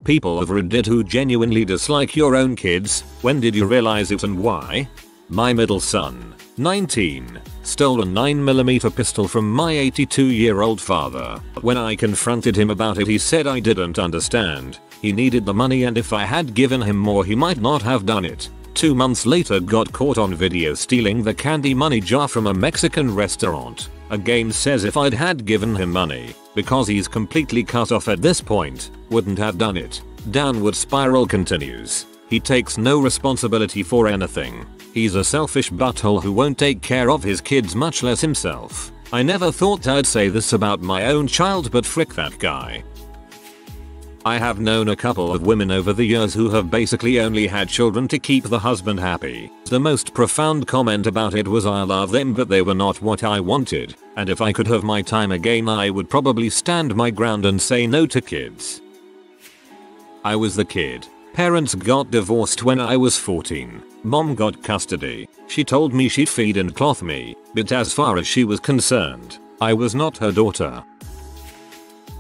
People of Reddit who genuinely dislike your own kids, when did you realize it and why? My middle son, 19, stole a 9mm pistol from my 82-year-old father. When I confronted him about it, he said I didn't understand. He needed the money and if I had given him more he might not have done it. 2 months later got caught on video stealing the candy money jar from a Mexican restaurant. A game says if I'd had given him money, because he's completely cut off at this point, wouldn't have done it. Downward spiral continues. He takes no responsibility for anything. He's a selfish butthole who won't take care of his kids, much less himself. I never thought I'd say this about my own child, but frick that guy. I have known a couple of women over the years who have basically only had children to keep the husband happy. The most profound comment about it was, I love them but they were not what I wanted, and if I could have my time again I would probably stand my ground and say no to kids. I was the kid. Parents got divorced when I was 14. Mom got custody. She told me she'd feed and clothe me, but as far as she was concerned, I was not her daughter.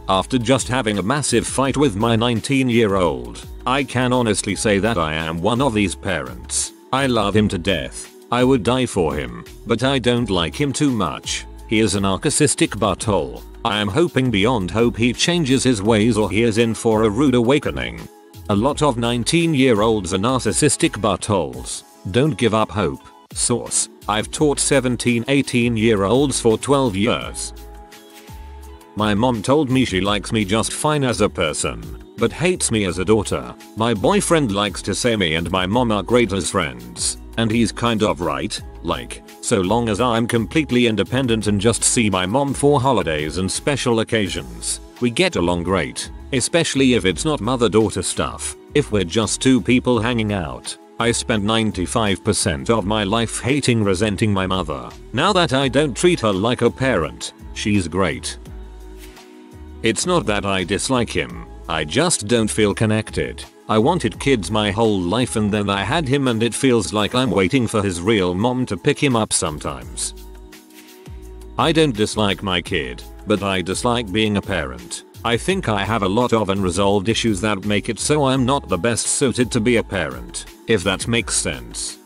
After just having a massive fight with my 19-year-old, I can honestly say that I am one of these parents. I love him to death. I would die for him, but I don't like him too much. He is a narcissistic butthole. I am hoping beyond hope he changes his ways or he is in for a rude awakening. A lot of 19-year-olds are narcissistic buttholes. Don't give up hope. Source: I've taught 17-18-year-olds for 12 years. My mom told me she likes me just fine as a person, but hates me as a daughter. My boyfriend likes to say me and my mom are great as friends, and he's kind of right, like, so long as I'm completely independent and just see my mom for holidays and special occasions, we get along great, especially if it's not mother-daughter stuff. If we're just two people hanging out, I spent 95% of my life hating, resenting my mother. Now that I don't treat her like a parent, she's great. It's not that I dislike him, I just don't feel connected. I wanted kids my whole life and then I had him and it feels like I'm waiting for his real mom to pick him up sometimes. I don't dislike my kid, but I dislike being a parent. I think I have a lot of unresolved issues that make it so I'm not the best suited to be a parent, if that makes sense.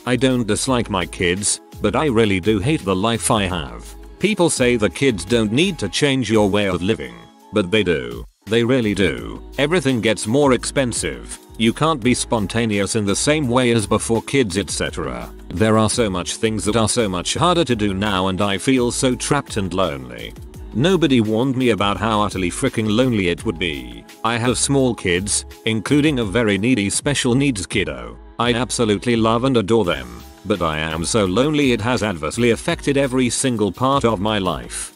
I don't dislike my kids, but I really do hate the life I have. People say the kids don't need to change your way of living, but they do. They really do. Everything gets more expensive. You can't be spontaneous in the same way as before kids, etc. There are so much things that are so much harder to do now and I feel so trapped and lonely. Nobody warned me about how utterly freaking lonely it would be. I have small kids, including a very needy special needs kiddo. I absolutely love and adore them, but I am so lonely it has adversely affected every single part of my life.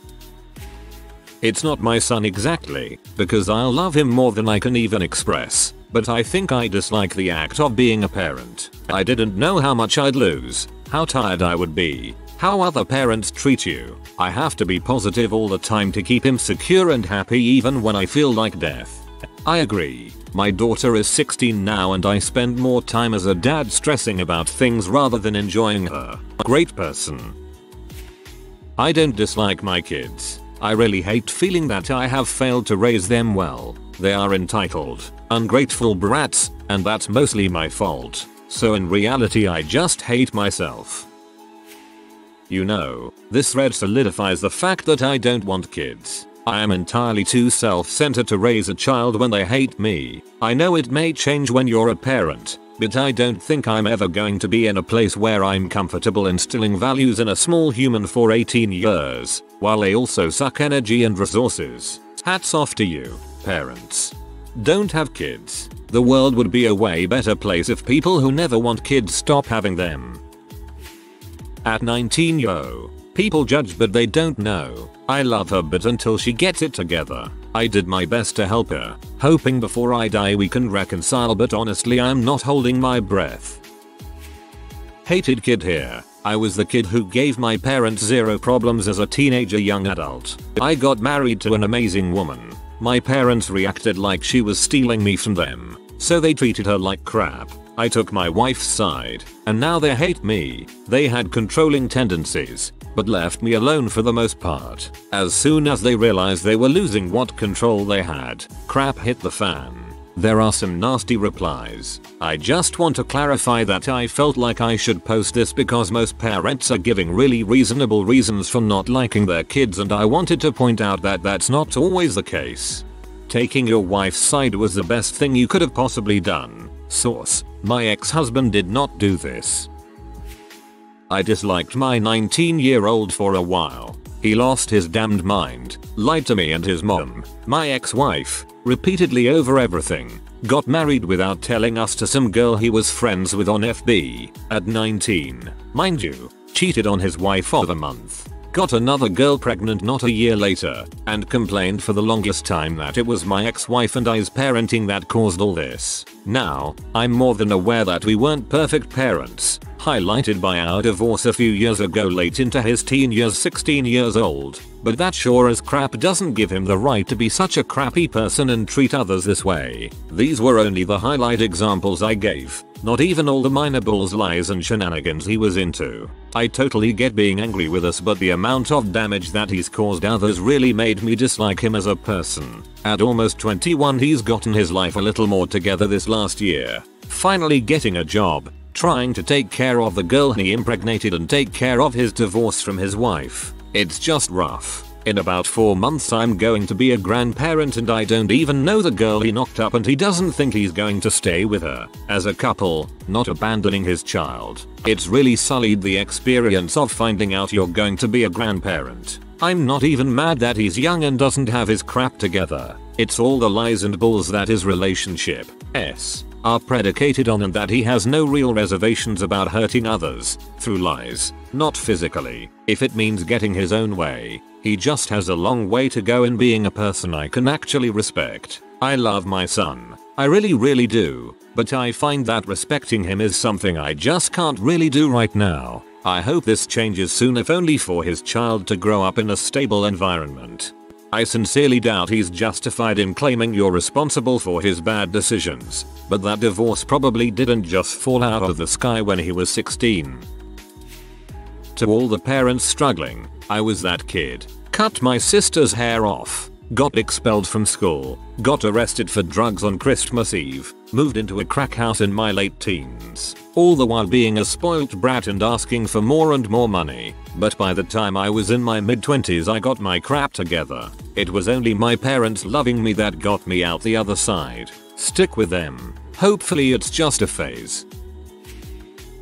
It's not my son exactly, because I'll love him more than I can even express, but I think I dislike the act of being a parent. I didn't know how much I'd lose, how tired I would be, how other parents treat you. I have to be positive all the time to keep him secure and happy even when I feel like death. I agree. My daughter is 16 now and I spend more time as a dad stressing about things rather than enjoying her. Great person. I don't dislike my kids. I really hate feeling that I have failed to raise them well. They are entitled, ungrateful brats, and that's mostly my fault. So in reality I just hate myself. You know, this thread solidifies the fact that I don't want kids. I am entirely too self-centered to raise a child when they hate me. I know it may change when you're a parent, but I don't think I'm ever going to be in a place where I'm comfortable instilling values in a small human for 18 years, while they also suck energy and resources. Hats off to you, parents. Don't have kids. The world would be a way better place if people who never want kids stop having them. At 19, yo. People judge but they don't know. I love her but until she gets it together, I did my best to help her, hoping before I die we can reconcile, but honestly I'm not holding my breath. Hated kid here. I was the kid who gave my parents zero problems as a teenager young adult. I got married to an amazing woman. My parents reacted like she was stealing me from them, so they treated her like crap. I took my wife's side, and now they hate me. They had controlling tendencies, but left me alone for the most part. As soon as they realized they were losing what control they had, crap hit the fan. There are some nasty replies. I just want to clarify that I felt like I should post this because most parents are giving really reasonable reasons for not liking their kids, and I wanted to point out that that's not always the case. Taking your wife's side was the best thing you could have possibly done. Source: my ex-husband did not do this. I disliked my 19-year-old for a while. He lost his damned mind, lied to me and his mom, my ex-wife, repeatedly over everything, got married without telling us to some girl he was friends with on FB, at 19, mind you, cheated on his wife of a month, got another girl pregnant not a year later, and complained for the longest time that it was my ex-wife and I's parenting that caused all this. Now, I'm more than aware that we weren't perfect parents, highlighted by our divorce a few years ago late into his teen years, 16 years old, but that sure as crap doesn't give him the right to be such a crappy person and treat others this way. These were only the highlight examples I gave, not even all the minor bulls, lies and shenanigans he was into. I totally get being angry with us, but the amount of damage that he's caused others really made me dislike him as a person. At almost 21 he's gotten his life a little more together this last year, finally getting a job, trying to take care of the girl he impregnated and take care of his divorce from his wife. It's just rough. In about 4 months I'm going to be a grandparent and I don't even know the girl he knocked up, and he doesn't think he's going to stay with her as a couple, not abandoning his child. It's really sullied the experience of finding out you're going to be a grandparent. I'm not even mad that he's young and doesn't have his crap together. It's all the lies and bulls that his relationship are predicated on, and that he has no real reservations about hurting others through lies, not physically. If it means getting his own way, he just has a long way to go in being a person I can actually respect. I love my son, I really do, but I find that respecting him is something I just can't really do right now. I hope this changes soon, if only for his child to grow up in a stable environment. I sincerely doubt he's justified in claiming you're responsible for his bad decisions, but that divorce probably didn't just fall out of the sky when he was 16. To all the parents struggling, I was that kid. Cut my sister's hair off, got expelled from school, got arrested for drugs on Christmas Eve, moved into a crack house in my late teens, all the while being a spoilt brat and asking for more and more money. But by the time I was in my mid-20s I got my crap together. It was only my parents loving me that got me out the other side. Stick with them. Hopefully it's just a phase.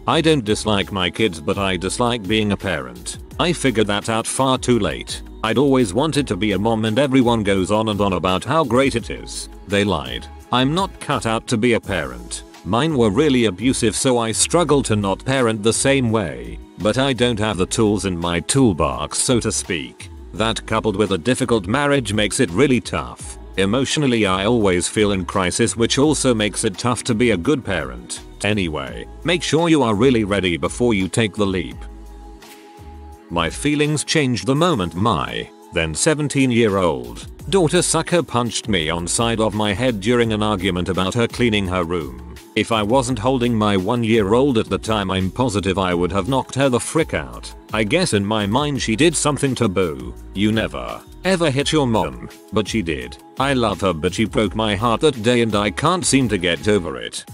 I don't dislike my kids, but I dislike being a parent. I figured that out far too late. I'd always wanted to be a mom, and everyone goes on and on about how great it is. They lied. I'm not cut out to be a parent. Mine were really abusive, so I struggle to not parent the same way. But I don't have the tools in my toolbox, so to speak. That, coupled with a difficult marriage, makes it really tough. Emotionally I always feel in crisis, which also makes it tough to be a good parent. Anyway, make sure you are really ready before you take the leap. My feelings changed the moment my then 17-year-old daughter sucker punched me on side of my head during an argument about her cleaning her room. If I wasn't holding my 1-year-old at the time, I'm positive I would have knocked her the frick out. I guess in my mind she did something taboo. You never ever hit your mom, but she did. I love her, but she broke my heart that day and I can't seem to get over it.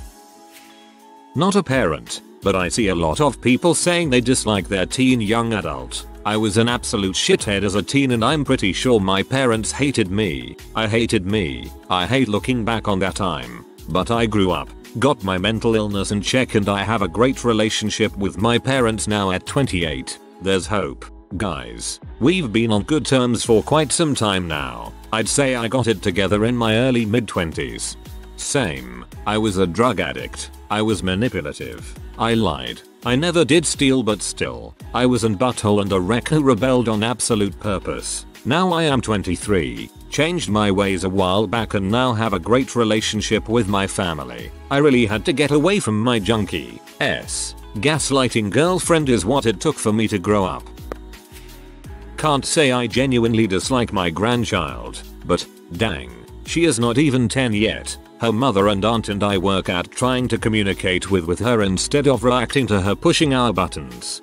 Not a parent, but I see a lot of people saying they dislike their teen young adult. I was an absolute shithead as a teen, and I'm pretty sure my parents hated me. I hated me. I hate looking back on that time. But I grew up, got my mental illness in check, and I have a great relationship with my parents now at 28. There's hope. Guys, we've been on good terms for quite some time now. I'd say I got it together in my early mid-20s. Same. I was a drug addict. I was manipulative. I lied. I never did steal, but still, I was an butthole and a wreck who rebelled on absolute purpose. Now I am 23, changed my ways a while back, and now have a great relationship with my family. I really had to get away from my junkie gaslighting girlfriend is what it took for me to grow up. Can't say I genuinely dislike my grandchild, but dang, she is not even 10 yet. Her mother and aunt and I work at trying to communicate with her instead of reacting to her pushing our buttons.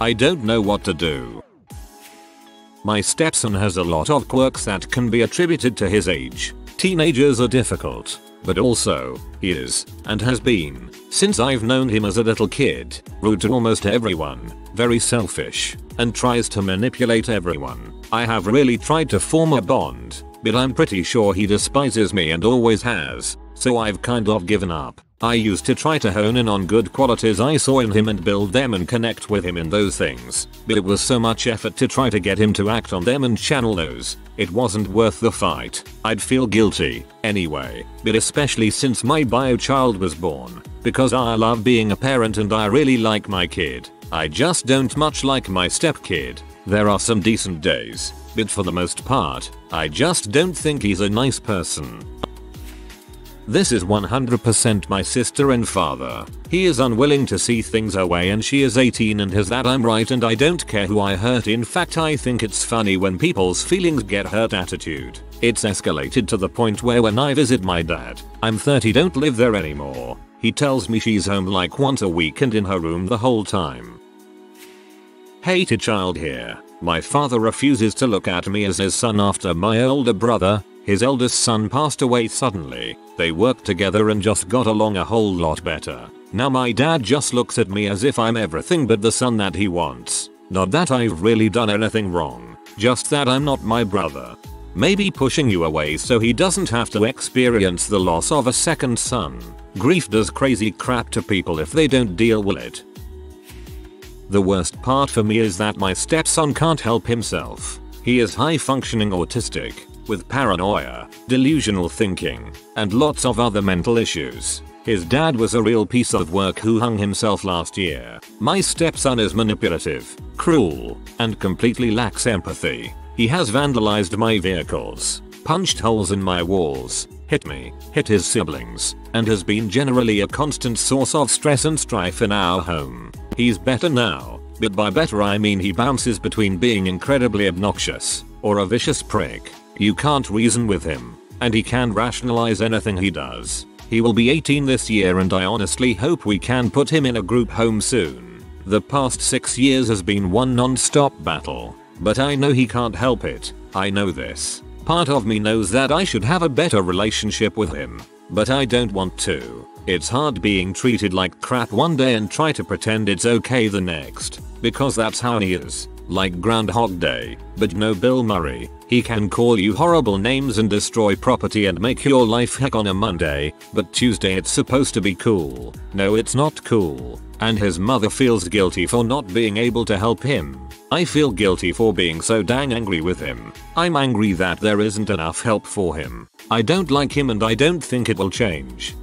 I don't know what to do. My stepson has a lot of quirks that can be attributed to his age. Teenagers are difficult, but also, he is, and has been, since I've known him as a little kid, rude to almost everyone, very selfish, and tries to manipulate everyone. I have really tried to form a bond, but I'm pretty sure he despises me and always has, so I've kind of given up. I used to try to hone in on good qualities I saw in him and build them and connect with him in those things, but it was so much effort to try to get him to act on them and channel those, it wasn't worth the fight. I'd feel guilty, anyway, but especially since my bio child was born, because I love being a parent and I really like my kid. I just don't much like my stepkid. There are some decent days, but for the most part, I just don't think he's a nice person. This is 100% my sister and father. He is unwilling to see things her way and she is 18 and has that I'm right and I don't care who I hurt. In fact, I think it's funny when people's feelings get hurt attitude. It's escalated to the point where when I visit my dad, I'm 30, don't live there anymore, he tells me she's home like once a week and in her room the whole time. Hated child here. My father refuses to look at me as his son after my older brother. His eldest son passed away suddenly. They worked together and just got along a whole lot better. Now my dad just looks at me as if I'm everything but the son that he wants. Not that I've really done anything wrong, just that I'm not my brother. Maybe pushing you away so he doesn't have to experience the loss of a second son. Grief does crazy crap to people if they don't deal with it. The worst part for me is that my stepson can't help himself. He is high functioning autistic, with paranoia, delusional thinking, and lots of other mental issues. His dad was a real piece of work who hung himself last year. My stepson is manipulative, cruel, and completely lacks empathy. He has vandalized my vehicles, punched holes in my walls, hit me, hit his siblings, and has been generally a constant source of stress and strife in our home. He's better now, but by better I mean he bounces between being incredibly obnoxious or a vicious prick. You can't reason with him, and he can rationalize anything he does. He will be 18 this year and I honestly hope we can put him in a group home soon. The past 6 years has been one non-stop battle, but I know he can't help it. I know this. Part of me knows that I should have a better relationship with him, but I don't want to. It's hard being treated like crap one day and try to pretend it's okay the next, because that's how he is. Like Groundhog Day, but no Bill Murray. He can call you horrible names and destroy property and make your life heck on a Monday, but Tuesday it's supposed to be cool. No, it's not cool. And his mother feels guilty for not being able to help him. I feel guilty for being so dang angry with him. I'm angry that there isn't enough help for him. I don't like him and I don't think it will change.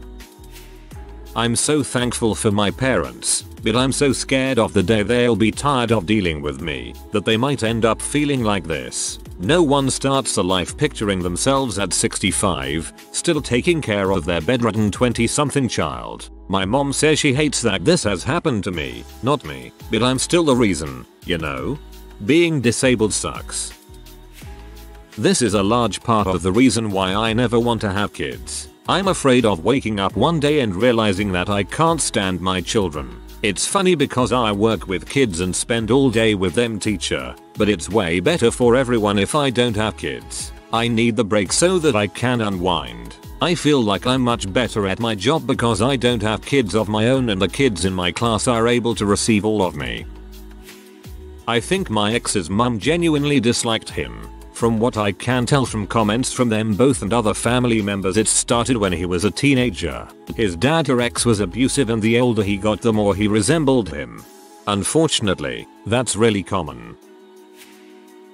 I'm so thankful for my parents, but I'm so scared of the day they'll be tired of dealing with me, that they might end up feeling like this. No one starts a life picturing themselves at 65, still taking care of their bedridden 20-something child. My mom says she hates that this has happened to me, not me, but I'm still the reason, you know? Being disabled sucks. This is a large part of the reason why I never want to have kids. I'm afraid of waking up one day and realizing that I can't stand my children. It's funny because I work with kids and spend all day with them teacher, but it's way better for everyone if I don't have kids. I need the break so that I can unwind. I feel like I'm much better at my job because I don't have kids of my own and the kids in my class are able to receive all of me. I think my ex's mum genuinely disliked him. From what I can tell from comments from them both and other family members, it started when he was a teenager. His dad or ex was abusive and the older he got the more he resembled him. Unfortunately, that's really common.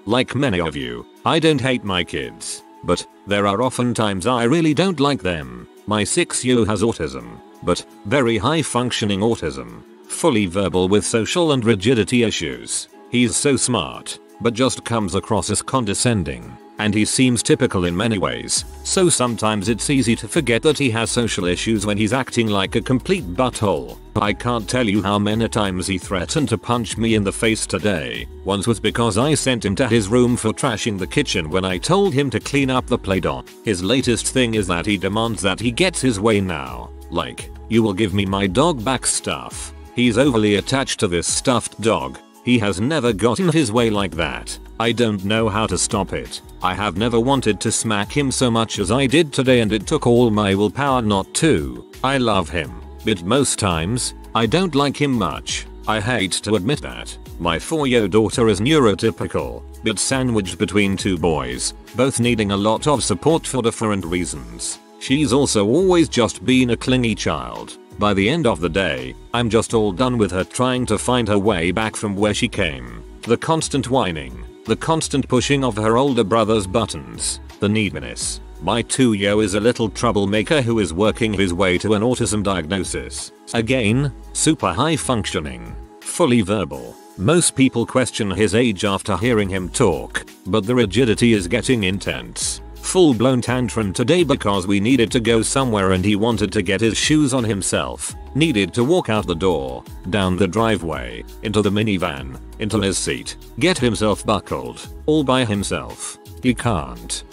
Like many of you, I don't hate my kids, but there are often times I really don't like them. My 6-year-old has autism, but very high functioning autism, fully verbal with social and rigidity issues. He's so smart, but just comes across as condescending, and he seems typical in many ways, so sometimes it's easy to forget that he has social issues when he's acting like a complete butthole. I can't tell you how many times he threatened to punch me in the face today. Once was because I sent him to his room for trashing the kitchen when I told him to clean up the Play-Doh. His latest thing is that he demands that he gets his way now. Like, you will give me my dog back stuff. He's overly attached to this stuffed dog. He has never gotten his way like that. I don't know how to stop it. I have never wanted to smack him so much as I did today, and it took all my willpower not to. I love him, but most times, I don't like him much. I hate to admit that. My 4-year-old daughter is neurotypical, but sandwiched between two boys, both needing a lot of support for different reasons. She's also always just been a clingy child. By the end of the day, I'm just all done with her trying to find her way back from where she came. The constant whining, the constant pushing of her older brother's buttons, the neediness. My 2-year-old is a little troublemaker who is working his way to an autism diagnosis. Again, super high functioning, fully verbal. Most people question his age after hearing him talk, but the rigidity is getting intense. Full-blown tantrum today because we needed to go somewhere and he wanted to get his shoes on himself. Needed to walk out the door, down the driveway, into the minivan, into his seat, get himself buckled, all by himself. He can't.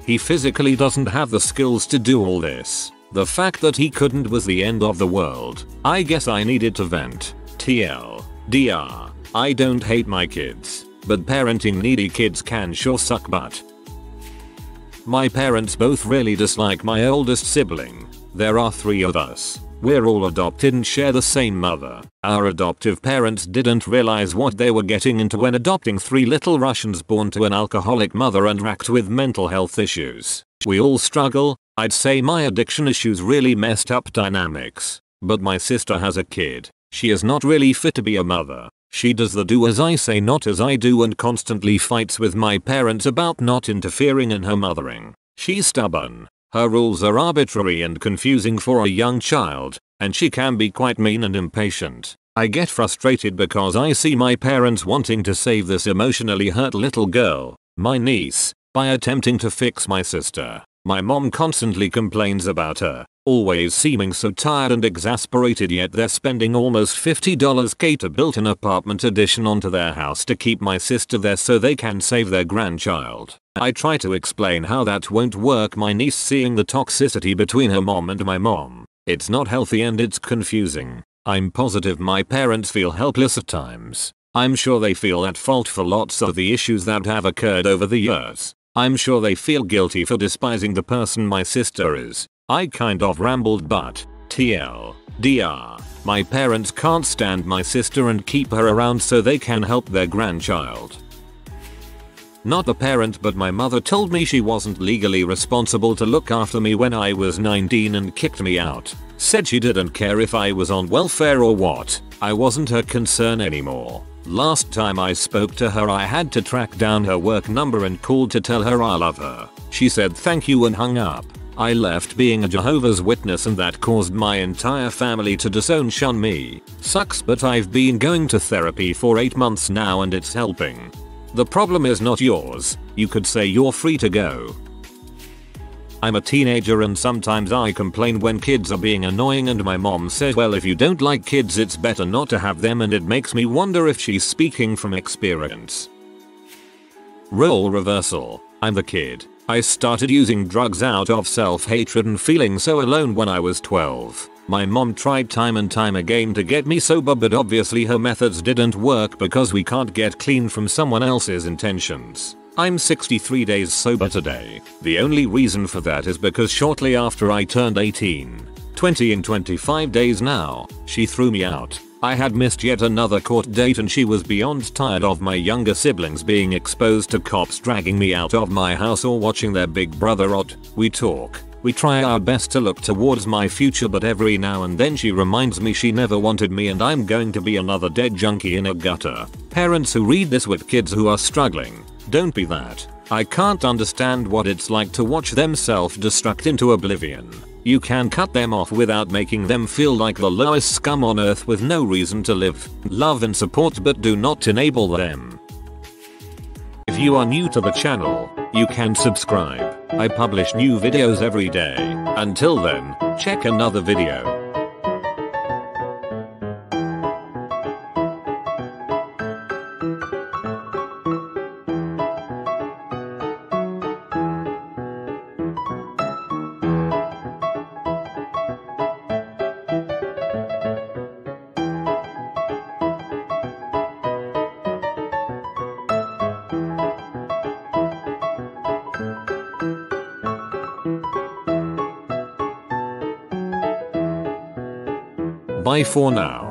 He physically doesn't have the skills to do all this. The fact that he couldn't was the end of the world. I guess I needed to vent. TLDR. I don't hate my kids, but parenting needy kids can sure suck butt. My parents both really dislike my oldest sibling. There are 3 of us. We're all adopted and share the same mother. Our adoptive parents didn't realize what they were getting into when adopting 3 little Russians born to an alcoholic mother and racked with mental health issues. We all struggle. I'd say my addiction issues really messed up dynamics. But my sister has a kid. She is not really fit to be a mother. She does the do as I say not as I do and constantly fights with my parents about not interfering in her mothering. She's stubborn. Her rules are arbitrary and confusing for a young child, and she can be quite mean and impatient. I get frustrated because I see my parents wanting to save this emotionally hurt little girl, my niece, by attempting to fix my sister. My mom constantly complains about her, always seeming so tired and exasperated, yet they're spending almost $50k to build an apartment addition onto their house to keep my sister there so they can save their grandchild. I try to explain how that won't work, my niece seeing the toxicity between her mom and my mom. It's not healthy and it's confusing. I'm positive my parents feel helpless at times. I'm sure they feel at fault for lots of the issues that have occurred over the years. I'm sure they feel guilty for despising the person my sister is. I kind of rambled, but TLDR. My parents can't stand my sister and keep her around so they can help their grandchild. Not the parent, but my mother told me she wasn't legally responsible to look after me when I was 19 and kicked me out. Said she didn't care if I was on welfare or what. I wasn't her concern anymore. Last time I spoke to her I had to track down her work number and called to tell her I love her. She said thank you and hung up. I left being a Jehovah's Witness and that caused my entire family to shun me. Sucks, but I've been going to therapy for 8 months now and it's helping. The problem is not yours. You could say you're free to go. I'm a teenager and sometimes I complain when kids are being annoying and my mom says well if you don't like kids it's better not to have them, and it makes me wonder if she's speaking from experience. Role reversal. I'm the kid. I started using drugs out of self-hatred and feeling so alone when I was 12. My mom tried time and time again to get me sober, but obviously her methods didn't work because we can't get clean from someone else's intentions. I'm 63 days sober today. The only reason for that is because shortly after I turned 18, 20 in 25 days now, she threw me out. I had missed yet another court date and she was beyond tired of my younger siblings being exposed to cops dragging me out of my house or watching their big brother rot. We talk. We try our best to look towards my future, but every now and then she reminds me she never wanted me and I'm going to be another dead junkie in a gutter. Parents who read this with kids who are struggling, don't be that. I can't understand what it's like to watch them self-destruct into oblivion. You can cut them off without making them feel like the lowest scum on earth with no reason to live. Love and support, but do not enable them. If you are new to the channel, you can subscribe. I publish new videos every day. Until then, check another video. Bye for now.